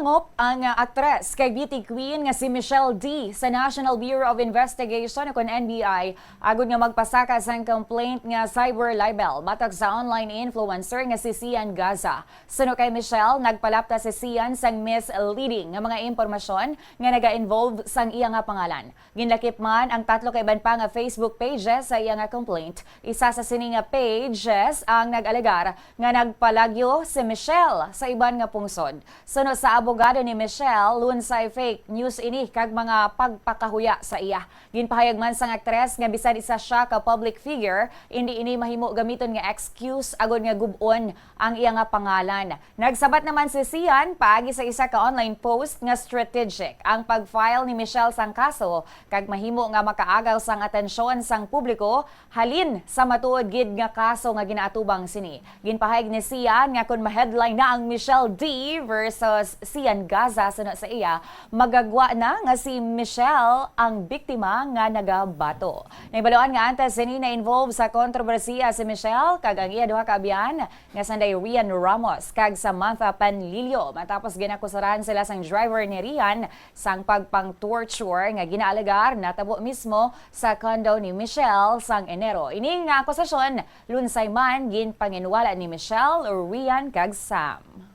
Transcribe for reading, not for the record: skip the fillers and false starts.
Nagdangop ang aktres kay beauty queen nga si Michelle D sa National Bureau of Investigation kon NBI agud nga magpasaka sang complaint nga cyber libel batok sa online influencer nga si Xian Gaza. Suno kay Michelle, nagpalapta si Xian sang misleading nga mga impormasyon nga naga-involve sang iya nga pangalan. Ginlakip man ang tatlo ka iban pa nga Facebook pages sa iya nga complaint. Isa sa sini nga pages ang nag-alegar nga nagpalagyo si Michelle sa iban nga pungsod. Suno sa abogado ni Michelle, lunsay fake news ini kag mga pagpakahuya sa iya. Ginpahayag man sang aktres nga bisan isa siya ka public figure, hindi ini mahimo gamiton nga excuse agod nga gubon ang iya nga pangalan. Nagsabat naman si Xian paagi sa isa ka online post nga strategic ang pag-file ni Michelle sang kaso kag mahimo nga makaagaw sang atensyon sang publiko halin sa matuod gid nga kaso nga ginaatubang sini. Ginpahayag ni Xian nga kun ma-headline na ang Michelle D versus Xian Gaza suno sa iya, magagwa na nga si Michelle ang biktima nga nagabato. Naibaluan nga antes sini na involved sa kontrobersiya si Michelle kag ang iya duha ka abyan nga sanday Rian Ramos kag Samantha Panlilio matapos ginakusaran sila sang driver ni Rian sang pagpang-torture nga ginaalegar natabo mismo sa condo ni Michelle sang Enero. Ini nga akusasyon lunsay man ginpanginwala ni Michelle, Rian kag Sam.